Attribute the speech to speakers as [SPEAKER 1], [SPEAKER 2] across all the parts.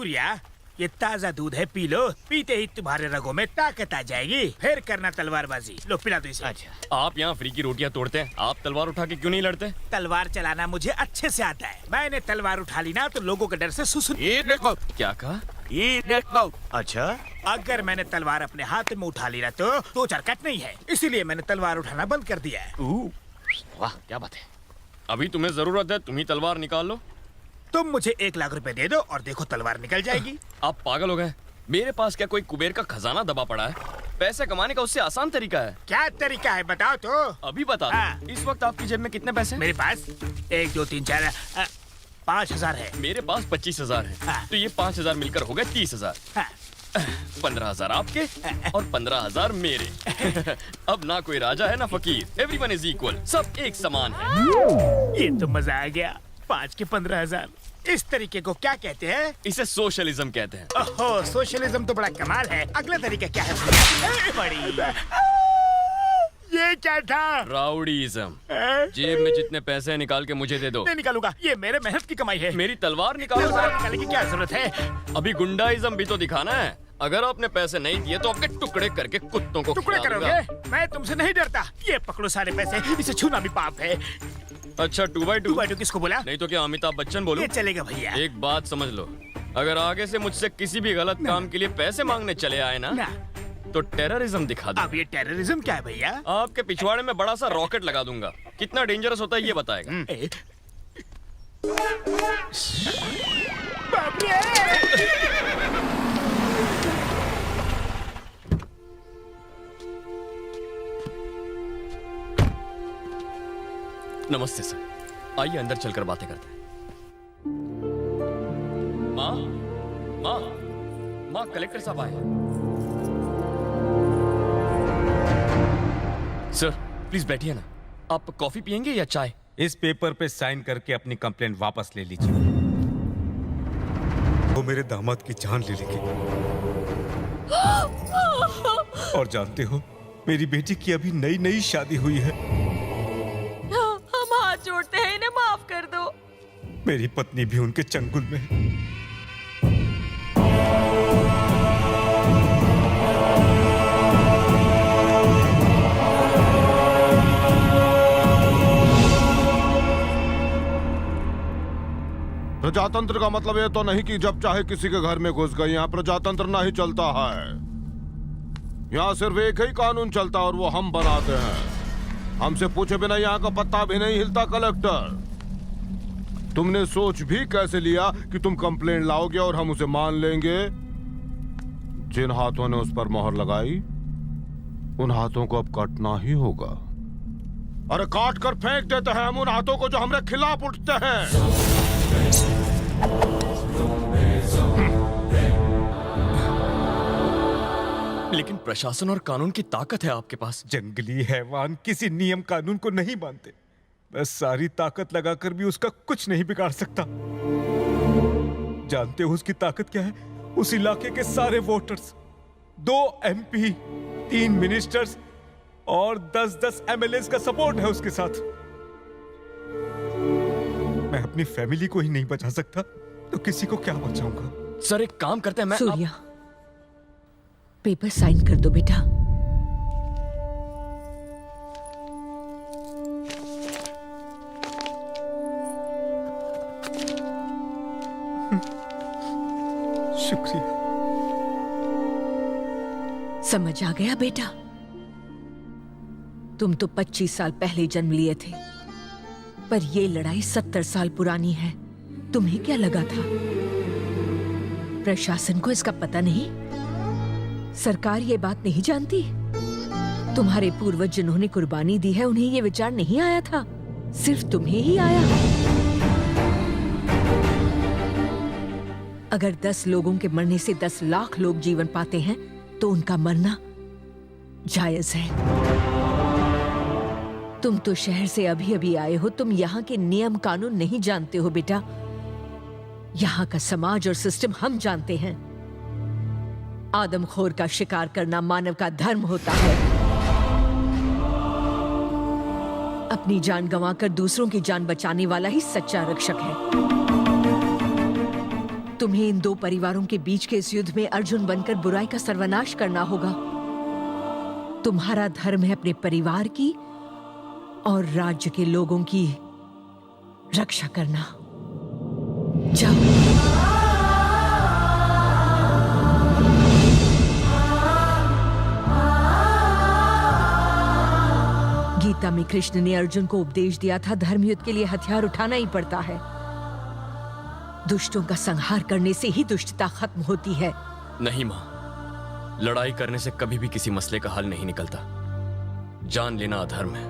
[SPEAKER 1] सूर्या, ये ताज़ा दूध है, पी लो। पीते ही तुम्हारे रगों में ताकत आ जाएगी। फिर करना तलवारबाजी। लो पिला दो इसे।
[SPEAKER 2] अच्छा, आप यहाँ फ्री की रोटियाँ तोड़ते हैं, आप तलवार उठा के क्यों नहीं लड़ते?
[SPEAKER 1] तलवार चलाना मुझे अच्छे से आता है। मैंने तलवार उठा ली ना तो लोगों के डर से सुसु।
[SPEAKER 3] ये देखो,
[SPEAKER 2] क्या कहा?
[SPEAKER 3] ये देखो।
[SPEAKER 4] अच्छा,
[SPEAKER 1] अगर मैंने तलवार अपने हाथ में उठा ली ना तो दो चार कट नहीं है, इसीलिए मैंने तलवार उठाना बंद कर दिया है।
[SPEAKER 2] वाह, क्या बात है। अभी तुम्हें जरूरत है, तुम ही तलवार निकाल लो।
[SPEAKER 1] तुम मुझे 1 लाख रुपए दे दो और देखो तलवार निकल जाएगी।
[SPEAKER 2] आप पागल हो गए? मेरे पास क्या कोई कुबेर का खजाना दबा पड़ा है? पैसे कमाने का उससे आसान तरीका है।
[SPEAKER 1] क्या तरीका है बताओ तो।
[SPEAKER 2] अभी बता
[SPEAKER 1] हाँ।
[SPEAKER 2] दो। इस वक्त आपकी जेब में कितने पैसे?
[SPEAKER 1] मेरे पास 1 2 3 4 5,000 है।
[SPEAKER 2] मेरे पास 25,000 है।
[SPEAKER 1] हाँ।
[SPEAKER 2] तो ये 5,000 मिलकर हो गए 30,000।
[SPEAKER 1] हाँ।
[SPEAKER 2] 15,000 आपके और 15,000 मेरे। अब ना कोई राजा है ना फकीर, एवरीवन इज इक्वल, सब एक समान है।
[SPEAKER 1] ये तो मजा आ गया। 5 के 15,000। इस तरीके को क्या कहते हैं?
[SPEAKER 2] इसे सोशलिज्म कहते हैं।
[SPEAKER 1] ओहो, सोशलिज्म तो बड़ा कमाल है। अगला तरीका क्या है? बड़ी ये क्या था?
[SPEAKER 2] राउडीज्म। जेब में जितने पैसे हैं निकाल के मुझे दे दो।
[SPEAKER 1] नहीं निकालूंगा, ये मेरे मेहनत की कमाई है।
[SPEAKER 2] मेरी तलवार निकालो।
[SPEAKER 1] तलवार निकालने की क्या जरूरत है?
[SPEAKER 2] अभी गुंडाइज्म भी तो दिखाना है। अगर आपने पैसे नहीं दिए तो आपके टुकड़े करके कुत्तों को
[SPEAKER 1] टुकड़े
[SPEAKER 2] खिला दूंगा।
[SPEAKER 1] करोगे? मैं तुमसे नहीं डरता। ये पकड़ो सारे पैसे, इसे छूना भी पाप है।
[SPEAKER 2] अच्छा, 2x2?
[SPEAKER 1] 2x2 किसको बोला?
[SPEAKER 2] नहीं तो क्या अमिताभ बच्चन बोलूं?
[SPEAKER 1] ये चलेगा भैया।
[SPEAKER 2] एक बात समझ लो, अगर आगे से मुझसे किसी भी गलत काम के लिए पैसे मांगने चले आए ना
[SPEAKER 1] ना।
[SPEAKER 2] तो टेररिज्म दिखा दो।
[SPEAKER 1] अब ये टेररिज्म क्या है भैया?
[SPEAKER 2] आपके पिछवाड़े में बड़ा सा रॉकेट लगा दूंगा। कितना डेंजरस होता है ये बताएगा।
[SPEAKER 1] ए? बाप रे!
[SPEAKER 2] नमस्ते सर, आइए अंदर चलकर बातें करते हैं। माँ, माँ, माँ, कलेक्टर साहब आए। सर प्लीज बैठिए ना। आप कॉफी पियेंगे या चाय?
[SPEAKER 5] इस पेपर पे साइन करके अपनी कंप्लेंट वापस ले लीजिए। वो मेरे दामाद की जान ले लेंगे। और जानते हो, मेरी बेटी की अभी नई नई शादी हुई है।
[SPEAKER 6] हम हाथ जोड़ते हैं, इन्हें माफ कर दो।
[SPEAKER 5] मेरी पत्नी भी उनके चंगुल में है।
[SPEAKER 3] प्रजातंत्र का मतलब ये तो नहीं कि जब चाहे किसी के घर में घुस गए। यहाँ प्रजातंत्र नहीं चलता है। यहाँ सिर्फ एक ही कानून चलता है और वो हम बनाते हैं। हमसे पूछे बिना यहाँ का पत्ता भी नहीं हिलता। कलेक्टर, तुमने सोच भी कैसे लिया कि तुम कंप्लेंट लाओगे और हम उसे मान लेंगे? जिन हाथों ने उस पर मोहर लगाई, उन हाथों को अब काटना ही होगा। अरे काट कर फेंक देते हैं हम उन हाथों को जो हमारे खिलाफ उठते हैं।
[SPEAKER 2] लेकिन प्रशासन और कानून की ताकत है आपके पास।
[SPEAKER 5] जंगली हैवान किसी नियम कानून को नहीं मानते। मैं सारी ताकत लगाकर भी उसका कुछ नहीं बिगाड़ सकता। जानते हो उसकी ताकत क्या है? उस इलाके के सारे वोटर्स, 2 MP, 3 मिनिस्टर्स और 10-10 MLAs का सपोर्ट है उसके साथ। मैं अपनी फैमिली को ही नहीं बचा सकता तो किसी को क्या बचाऊंगा?
[SPEAKER 2] सर एक काम करते हैं, मैं
[SPEAKER 6] सूर्या, पेपर साइन कर दो बेटा।
[SPEAKER 5] शुक्रिया।
[SPEAKER 6] समझ आ गया बेटा? तुम तो 25 साल पहले जन्म लिए थे, पर ये लड़ाई 70 साल पुरानी है। तुम्हें क्या लगा था प्रशासन को इसका पता नहीं? सरकार ये बात नहीं जानती? तुम्हारे पूर्वज जिन्होंने कुर्बानी दी है उन्हें ये विचार नहीं आया था? सिर्फ तुम्हें ही आया? अगर 10 लोगों के मरने से 10 लाख लोग जीवन पाते हैं तो उनका मरना जायज है। तुम तो शहर से अभी अभी आए हो, तुम यहाँ के नियम कानून नहीं जानते हो बेटा। यहाँ का समाज और सिस्टम हम जानते हैं। आदमखोर का शिकार करना मानव का धर्म होता है। अपनी जान गंवाकर दूसरों की जान बचाने वाला ही सच्चा रक्षक है। तुम्हें इन दो परिवारों के बीच के इस युद्ध में अर्जुन बनकर बुराई का सर्वनाश करना होगा। तुम्हारा धर्म है अपने परिवार की और राज्य के लोगों की रक्षा करना। जाओ। गीता में कृष्ण ने अर्जुन को उपदेश दिया था, धर्मयुद्ध के लिए हथियार उठाना ही पड़ता है। दुष्टों का संहार करने से ही दुष्टता खत्म होती है।
[SPEAKER 2] नहीं माँ, लड़ाई करने से कभी भी किसी मसले का हल नहीं निकलता। जान लेना अधर्म है।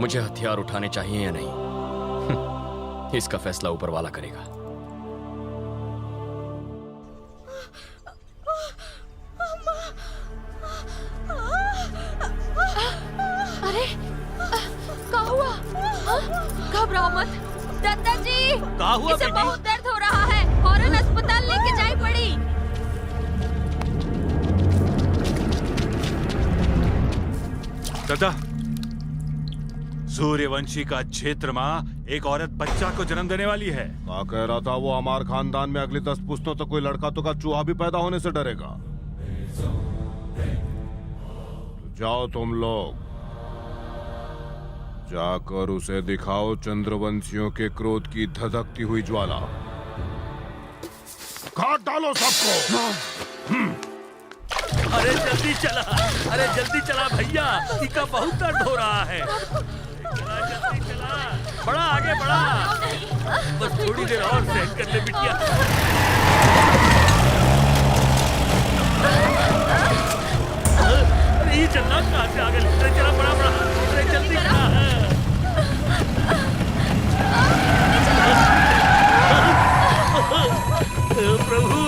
[SPEAKER 2] मुझे हथियार उठाने चाहिए या नहीं, इसका फैसला ऊपर वाला करेगा।
[SPEAKER 4] अरे क्या हुआ? घबराओ मत दादाजी,
[SPEAKER 1] क्या हुआ
[SPEAKER 4] इसे
[SPEAKER 1] बेटी?
[SPEAKER 4] बहुत दर्द हो रहा है, फौरन अस्पताल लेके जाई पड़ी।
[SPEAKER 7] दादा, सूर्यवंशी का क्षेत्र में एक औरत बच्चा को जन्म देने वाली है।
[SPEAKER 3] क्या कह रहा था वो? हमारे खानदान में अगली 10 पुश्तों तक कोई लड़का तो का चूहा भी पैदा होने से डरेगा। तो जाओ तुम लोग, जाकर उसे दिखाओ चंद्रवंशियों के क्रोध की धधकती हुई ज्वाला। काट डालो सबको।
[SPEAKER 1] अरे जल्दी चला, अरे जल्दी चला भैया, टीका बहुत दर्द हो रहा है। चला जल्दी चला, बड़ा आगे बढ़ा। बस थोड़ी देर और सहन कर ले बिटिया। अरे ये चलना कहाँ से आगे? अरे चला बड़ा बड़ा, अरे जल्दी चला। प्रभु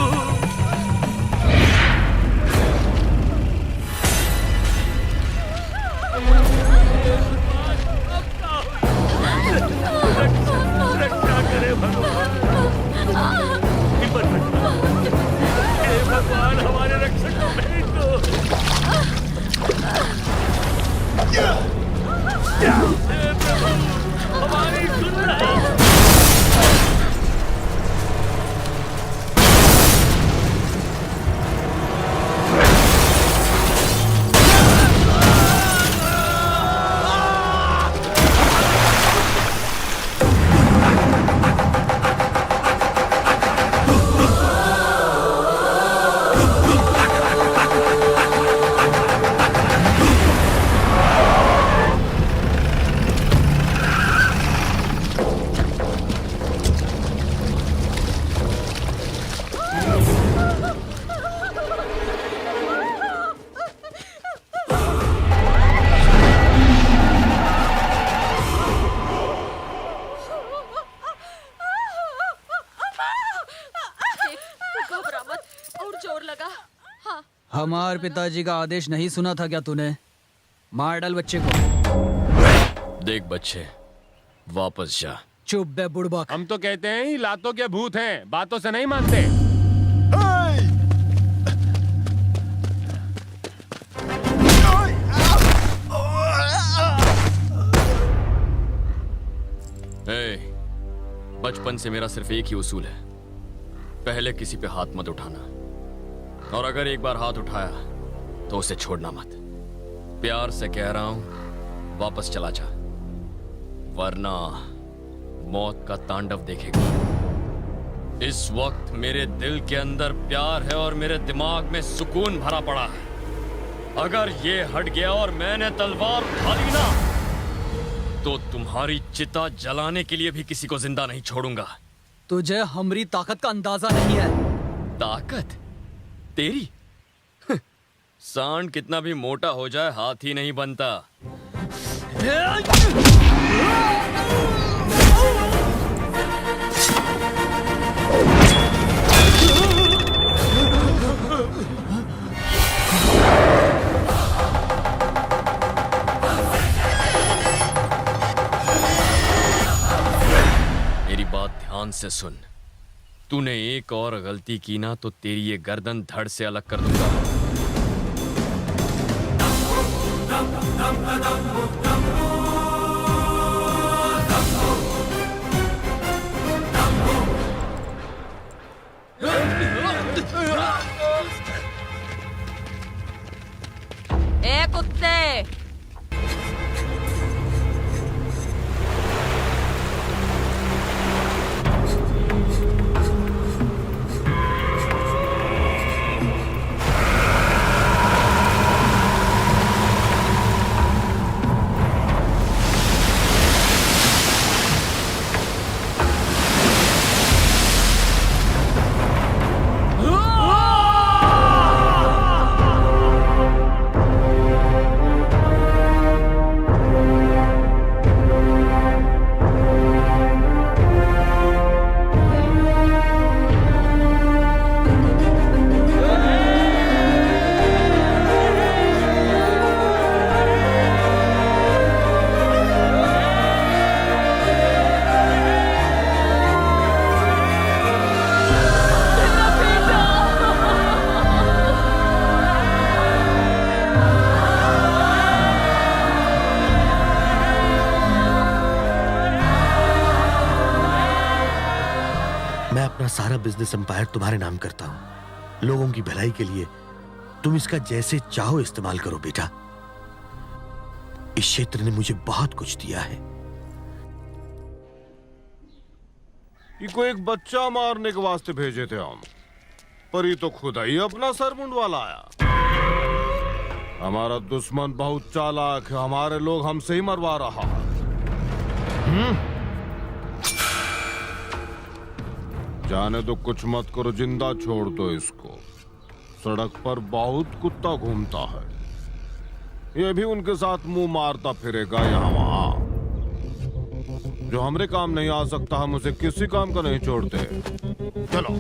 [SPEAKER 1] रक्षा करे भगवान, हिम्मत रखना। हे भगवान, हमारे रक्षक को भेज दो। हे प्रभु, हमारी सुनना।
[SPEAKER 8] हमारे पिताजी का आदेश नहीं सुना था क्या तूने? मार डाल बच्चे को।
[SPEAKER 2] देख बच्चे, वापस जा।
[SPEAKER 8] चुप बे बुड़बक।
[SPEAKER 9] हम तो कहते हैं ही लातों के भूत हैं, बातों से नहीं मानते।
[SPEAKER 2] बचपन से मेरा सिर्फ एक ही उसूल है, पहले किसी पे हाथ मत उठाना, और अगर एक बार हाथ उठाया तो उसे छोड़ना मत। प्यार से कह रहा हूं, वापस चला जा, वरना मौत का तांडव देखेगा। इस वक्त मेरे दिल के अंदर प्यार है और मेरे दिमाग में सुकून भरा पड़ा है। अगर ये हट गया और मैंने तलवार उठा ली ना, तो तुम्हारी चिता जलाने के लिए भी किसी को जिंदा नहीं छोड़ूंगा।
[SPEAKER 8] तुझे हमारी ताकत का अंदाजा नहीं है।
[SPEAKER 2] ताकत तेरी? सांड कितना भी मोटा हो जाए हाथ ही नहीं बनता। मेरी बात ध्यान से सुन, तूने एक और गलती की ना तो तेरी ये गर्दन धड़ से अलग कर दूंगा।
[SPEAKER 4] ए कुत्ते,
[SPEAKER 10] मैं अपना सारा बिजनेस एम्पायर तुम्हारे नाम करता हूं। लोगों की भलाई के लिए तुम इसका जैसे चाहो इस्तेमाल करो बेटा। इस क्षेत्र ने मुझे बहुत कुछ दिया है।
[SPEAKER 3] को एक बच्चा मारने के वास्ते भेजे थे हम, पर ये तो खुद ही अपना सर मुंडवा लाया। हमारा दुश्मन बहुत चालाक है, हमारे लोग हमसे ही मरवा रहा है। जाने दो, कुछ मत करो, जिंदा छोड़ दो इसको। सड़क पर बहुत कुत्ता घूमता है, ये भी उनके साथ मुंह मारता फिरेगा यहाँ वहां। जो हमरे काम नहीं आ सकता, हम उसे किसी काम का नहीं छोड़ते। चलो।